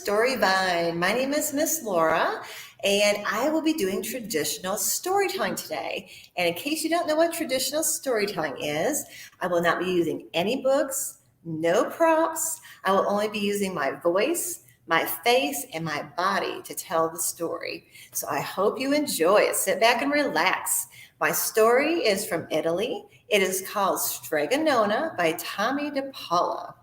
Storyvine. My name is Miss Laura, and I will be doing traditional storytelling today. And in case you don't know what traditional storytelling is, I will not be using any books, no props. I will only be using my voice, my face, and my body to tell the story. So I hope you enjoy it. Sit back and relax. My story is from Italy. It is called Strega Nona by Tommy DePaula.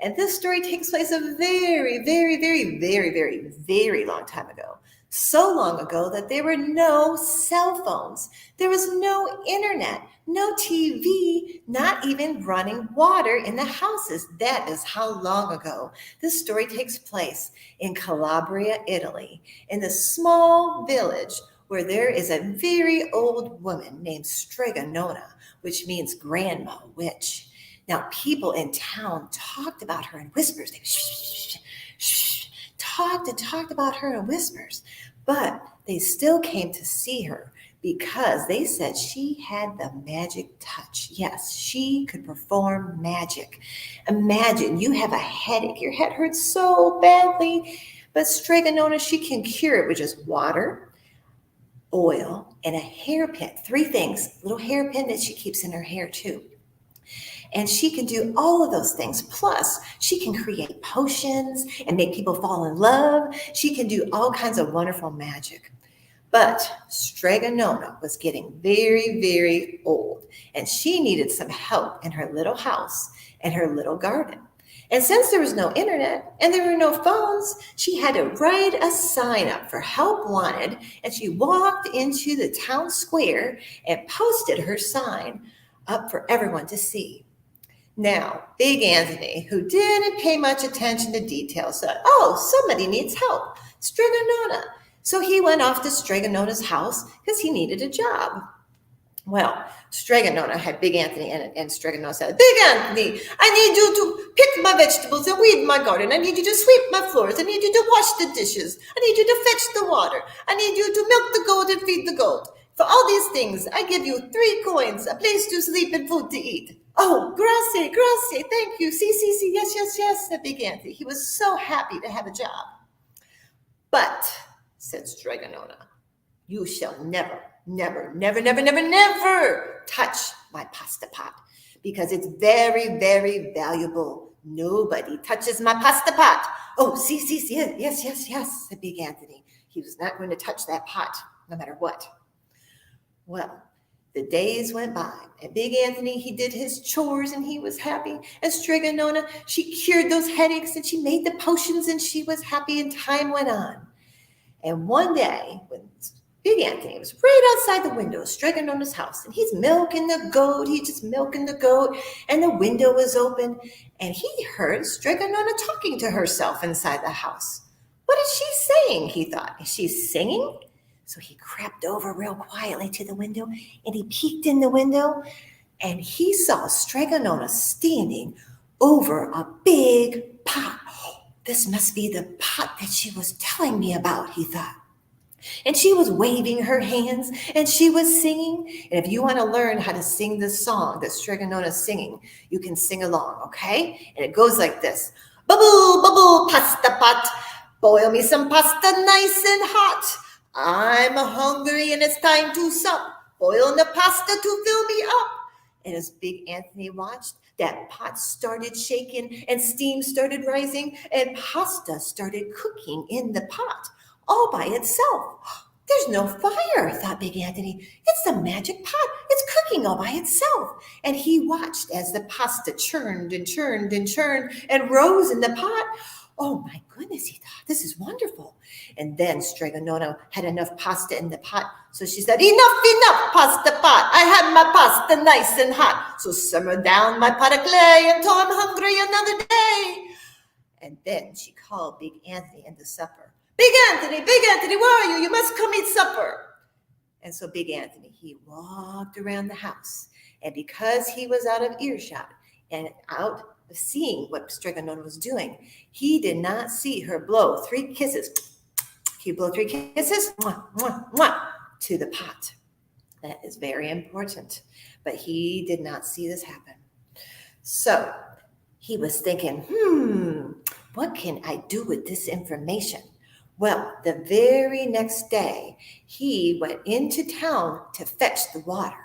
And this story takes place a very, very, very, very, very, very long time ago. So long ago that there were no cell phones. There was no internet, no TV, not even running water in the houses. That is how long ago. This story takes place in Calabria, Italy, in the small village where there is a very old woman named Strega Nona, which means grandma witch. Now, people in town talked about her in whispers. They talked about her in whispers, but they still came to see her because they said she had the magic touch. Yes, she could perform magic. Imagine you have a headache. Your head hurts so badly, but Strega Nona, she can cure it with just water, oil, and a hairpin. 3 things. Little hairpin that she keeps in her hair too. And she can do all of those things. Plus, she can create potions and make people fall in love. She can do all kinds of wonderful magic. But Strega Nona was getting very, very old, and she needed some help in her little house and her little garden. And since there was no internet and there were no phones, she had to write a sign up for help wanted, and she walked into the town square and posted her sign up for everyone to see. Now, Big Anthony, who didn't pay much attention to details, said, "Oh, somebody needs help, Strega Nona." So he went off to Strega Nona's house because he needed a job. Well, Strega Nona had Big Anthony in it, and Strega Nona said, "Big Anthony, I need you to pick my vegetables and weed my garden. I need you to sweep my floors. I need you to wash the dishes. I need you to fetch the water. I need you to milk the goat and feed the goat. For all these things, I give you 3 coins, a place to sleep, and food to eat." "Oh, grazie, thank you. See, yes, said Big Anthony. He was so happy to have a job. "But," said Strega Nona, "you shall never touch my pasta pot because it's very, very valuable. Nobody touches my pasta pot." "Oh, see, yes, said Big Anthony. He was not going to touch that pot, no matter what. Well, the days went by, and Big Anthony, he did his chores, and he was happy. And Strega Nona, she cured those headaches, and she made the potions, and she was happy, and time went on. And one day, when Big Anthony was right outside the window of Strega Nona's house, and he's milking the goat, and the window was open, and he heard Strega Nona talking to herself inside the house. "What is she saying?" he thought. "Is she singing?" So he crept over real quietly to the window, and he peeked in the window, and he saw Strega Nona standing over a big pot. "This must be the pot that she was telling me about," he thought. And she was waving her hands, and she was singing. And if you want to learn how to sing this song that Strega Nona is singing, you can sing along, okay? And it goes like this. "Bubble, bubble, pasta pot. Boil me some pasta nice and hot. I'm hungry and it's time to sup. Boil the pasta to fill me up." And as Big Anthony watched, that pot started shaking and steam started rising and pasta started cooking in the pot all by itself. "There's no fire," thought Big Anthony. "It's the magic pot. It's cooking all by itself." And he watched as the pasta churned and rose in the pot. "Oh my goodness," he thought, "this is wonderful." And then Strega Nona had enough pasta in the pot, so she said, Enough, pasta pot. I had my pasta nice and hot. So simmer down my pot of clay until I'm hungry another day." And then she called Big Anthony into supper. Big Anthony, where are you? You must come eat supper." And so Big Anthony, he walked around the house, and because he was out of earshot and out seeing what Strega Nona was doing, he did not see her blow 3 kisses. He blew 3 kisses, mwah, mwah, mwah, to the pot. That is very important. But he did not see this happen. So he was thinking, What can I do with this information? Well, the very next day, he went into town to fetch the water.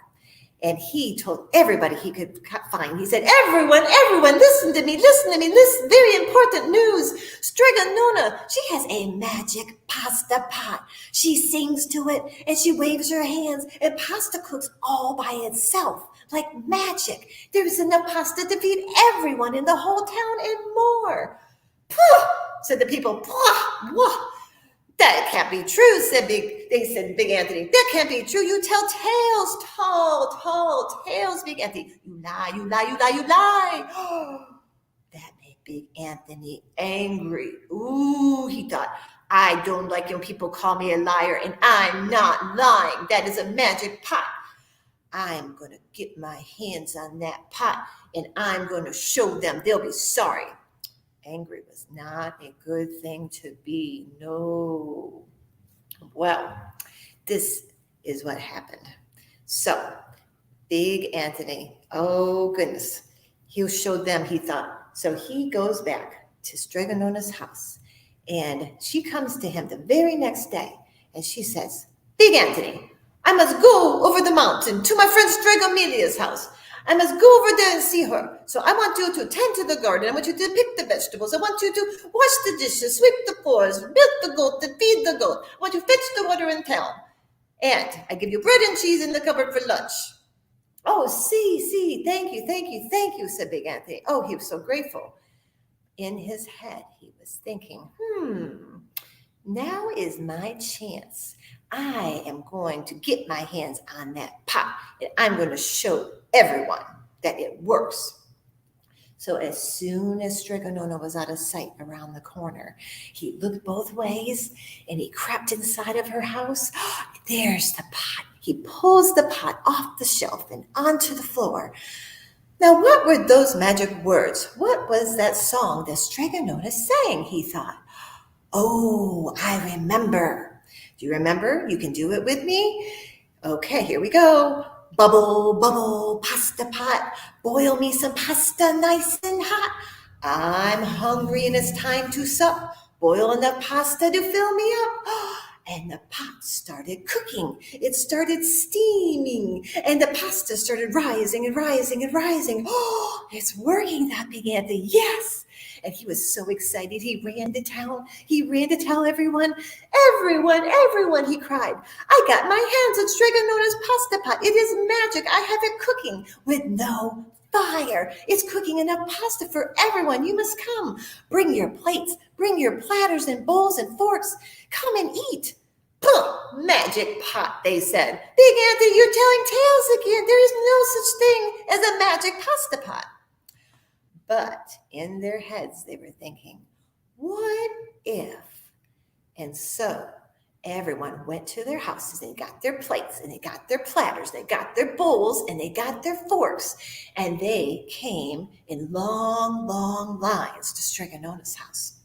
And he told everybody he could find. He said, everyone, listen to me, listen, very important news. Strega Nona, she has a magic pasta pot. She sings to it and she waves her hands and pasta cooks all by itself, like magic. There's enough pasta to feed everyone in the whole town and more. Pooh, said the people. Pooh. That can't be true, said Big Anthony. That can't be true. You tell tales, tall tales, Big Anthony. You lie. That made Big Anthony angry. Ooh, he thought, I don't like when people call me a liar, and I'm not lying. That is a magic pot. I'm going to get my hands on that pot, and I'm going to show them. They'll be sorry. Angry was not a good thing to be. No. Well, this is what happened. So, Big Anthony, oh goodness, he'll show them, he thought. So he goes back to Strega Nona's house, and she comes to him the very next day, and she says, Big Anthony, I must go over the mountain to my friend Stregomelia's house. I must go over there and see her. So I want you to tend to the garden. I want you to pick the vegetables. I want you to wash the dishes, sweep the floors, milk the goat, and feed the goat. I want you to fetch the water in town. And I give you bread and cheese in the cupboard for lunch. Oh, see, thank you, said Big Anthony. Oh, he was so grateful. In his head, he was thinking, now is my chance. I am going to get my hands on that pot, and I'm going to show everyone that it works. So as soon as Strega Nona was out of sight around the corner, he looked both ways and he crept inside of her house. There's the pot. He pulls the pot off the shelf and onto the floor. Now, what were those magic words? What was that song that Strega Nona sang, he thought. Oh, I remember. Do you remember? You can do it with me. Okay, here we go. Bubble, bubble, pasta pot. Boil me some pasta nice and hot. I'm hungry and it's time to sup. Boil enough pasta to fill me up. And the pot started cooking. It started steaming. And the pasta started rising and rising and rising. Oh, it's working, that Big Anthony. Yes. And he was so excited. He ran to town. He ran to tell everyone, he cried. I got my hands on Strega Nona's pasta pot. It is magic. I have it cooking with no fire. It's cooking enough pasta for everyone. You must come. Bring your plates. Bring your platters and bowls and forks. Come and eat. Puh, magic pot, they said. Big Anthony, you're telling tales again. There is no such thing as a magic pasta pot. But in their heads, they were thinking, what if? And so everyone went to their houses. They got their plates and they got their platters. They got their bowls and they got their forks. And they came in long, long lines to Strega Nona's house.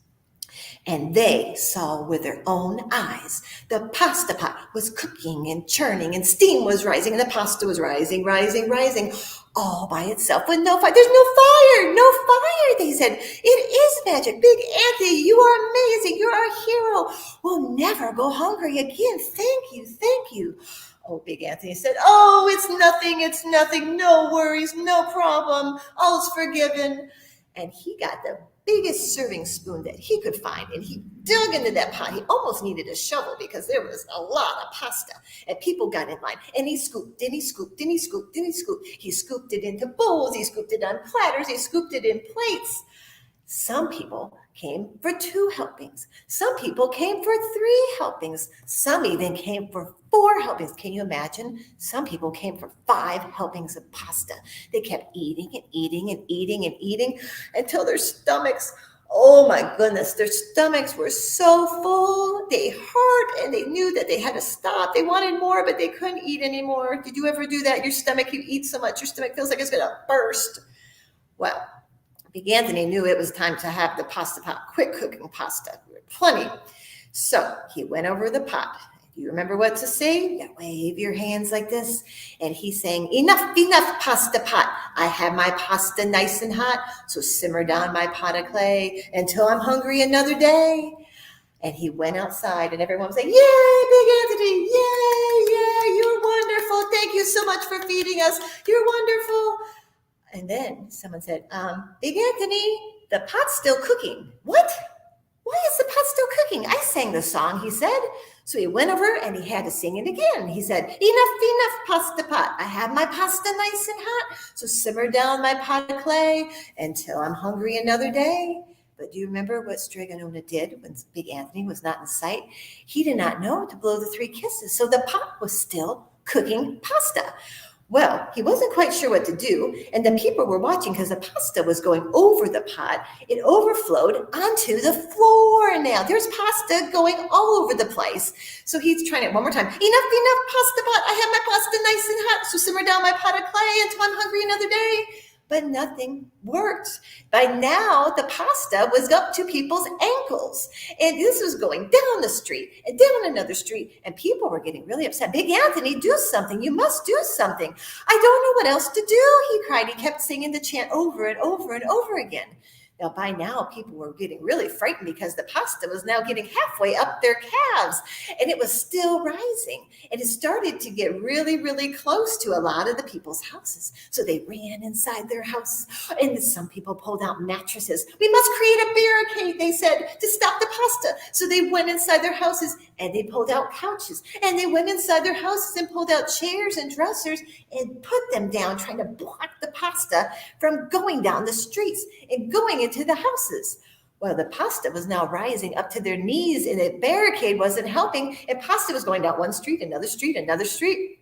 And they saw with their own eyes the pasta pot was cooking and churning and steam was rising and the pasta was rising, all by itself with no fire. There's no fire, they said. It is magic. Big Anthony, you are amazing. You're our hero. We'll never go hungry again. Thank you. Oh, Big Anthony said, oh, it's nothing. No worries, no problem. All's forgiven. And he got the biggest serving spoon that he could find, and he dug into that pot. He almost needed a shovel because there was a lot of pasta, and people got in line, and he scooped. He scooped it into bowls, he scooped it on platters, he scooped it in plates. Some people came for 2 helpings. Some people came for 3 helpings. Some even came for 4 helpings. Can you imagine? Some people came for 5 helpings of pasta. They kept eating until their stomachs, oh my goodness, their stomachs were so full. They hurt and they knew that they had to stop. They wanted more, but they couldn't eat anymore. Did you ever do that? Your stomach, you eat so much, your stomach feels like it's going to burst. Well, Big Anthony knew it was time to have the pasta pot, quick cooking pasta. Plenty. So he went over the pot. Do you remember what to say? Yeah, wave your hands like this. And he sang, enough, enough, pasta pot. I have my pasta nice and hot, so simmer down my pot of clay until I'm hungry another day. And he went outside and everyone was saying, yay, Big Anthony, yay, you're wonderful. Thank you so much for feeding us. You're wonderful. And then someone said, Big Anthony, the pot's still cooking. What? Why is the pot still cooking? I sang the song, he said. So he went over and he had to sing it again. He said, enough, pasta pot. I have my pasta nice and hot, so simmer down my pot of clay until I'm hungry another day. But do you remember what Strega did when Big Anthony was not in sight? He did not know to blow the 3 kisses, so the pot was still cooking pasta. Well, he wasn't quite sure what to do, and the people were watching because the pasta was going over the pot. It overflowed onto the floor now. There's pasta going all over the place. So he's trying it one more time. Enough, pasta pot. I have my pasta nice and hot, so simmer down my pot of clay until I'm hungry another day. But nothing worked. By now, the pasta was up to people's ankles. And this was going down the street and down another street. And people were getting really upset. Big Anthony, do something. You must do something. I don't know what else to do, he cried. He kept singing the chant over and over and over again. Now, by now, people were getting really frightened because the pasta was now getting halfway up their calves, and it was still rising. And it started to get really, really close to a lot of the people's houses. So they ran inside their house, and some people pulled out mattresses. We must create a barricade, they said, to stop the pasta. So they went inside their houses, and they pulled out couches, and they went inside their houses and pulled out chairs and dressers and put them down, trying to block the pasta from going down the streets and going into the houses. Well, the pasta was now rising up to their knees, and the barricade wasn't helping, and pasta was going down one street, another street, another street.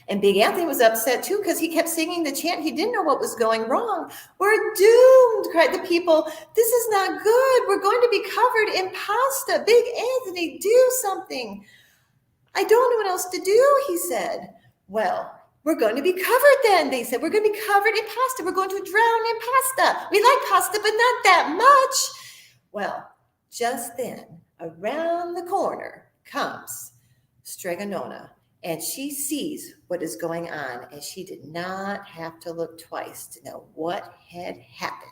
And Big Anthony was upset too because he kept singing the chant. He didn't know what was going wrong. We're doomed, cried the people. This is not good. We're going to be covered in pasta. Big Anthony, do something. I don't know what else to do, he said. Well, we're going to be covered then, they said. We're going to be covered in pasta. We're going to drown in pasta. We like pasta, but not that much. Well, just then, around the corner comes Strega, and she sees what is going on, and she did not have to look twice to know what had happened.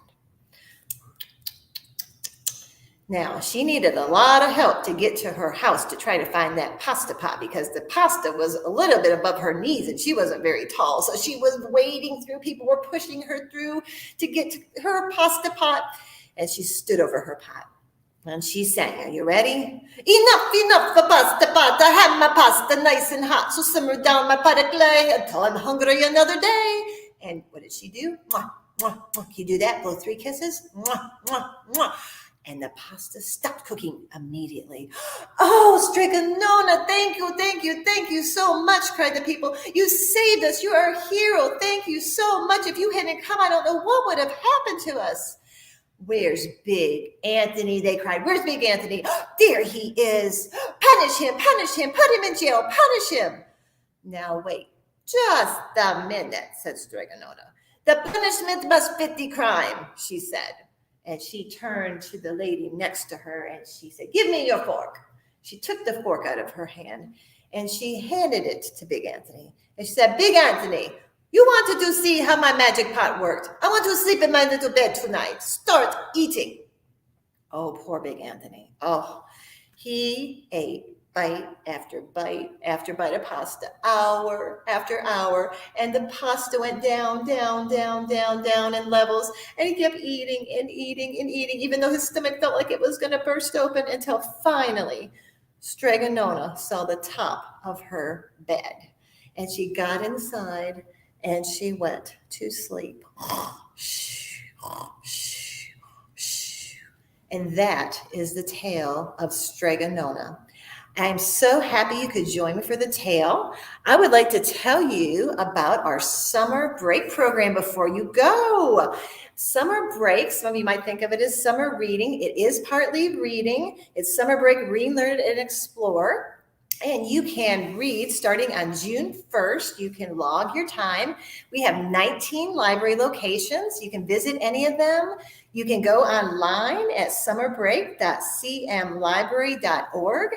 Now, she needed a lot of help to get to her house to try to find that pasta pot because the pasta was a little bit above her knees and she wasn't very tall. So she was wading through. People were pushing her through to get to her pasta pot. And she stood over her pot and she sang, are you ready? Enough for pasta pot. I have my pasta nice and hot. So simmer down my pot of clay until I'm hungry another day. And what did she do? Mwah, mwah, mwah. Can you do that? Blow 3 kisses? Mwah, mwah, mwah. And the pasta stopped cooking immediately. Oh, Strega, thank you so much, cried the people. You saved us. You are a hero. Thank you so much. If you hadn't come, I don't know what would have happened to us. Where's Big Anthony? They cried. Where's Big Anthony? Oh, there he is. Punish him, put him in jail, punish him. Now wait just a minute, said Strega. The punishment must fit the crime, she said. And she turned to the lady next to her and she said, give me your fork. She took the fork out of her hand and she handed it to Big Anthony. And she said, Big Anthony, you wanted to see how my magic pot worked. I want to sleep in my little bed tonight. Start eating. Oh, poor Big Anthony. Oh, he ate bite after bite after bite of pasta, hour after hour, and the pasta went down in levels, and he kept eating and eating and eating, even though his stomach felt like it was going to burst open, until finally Strega saw the top of her bed, and she got inside and she went to sleep. And that is the tale of Strega. I'm so happy you could join me for the tale. I would like to tell you about our summer break program before you go. Summer break, some of you might think of it as summer reading. It is partly reading. It's summer break, read, learn, and explore. And you can read starting on June 1st. You can log your time. We have 19 library locations. You can visit any of them. You can go online at summerbreak.cmlibrary.org.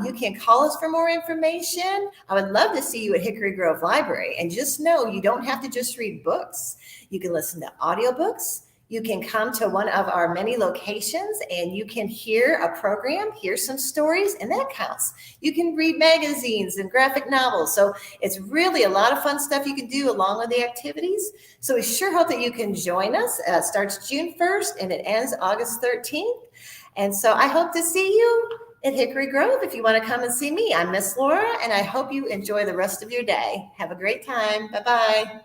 You can call us for more information. I would love to see you at Hickory Grove Library. And just know you don't have to just read books. You can listen to audiobooks. You can come to one of our many locations and you can hear a program, hear some stories, and that counts. You can read magazines and graphic novels. So it's really a lot of fun stuff you can do along with the activities. So we sure hope that you can join us. It starts June 1st and it ends August 13th. And so I hope to see you at Hickory Grove if you want to come and see me. I'm Miss Laura, and I hope you enjoy the rest of your day. Have a great time. Bye-bye.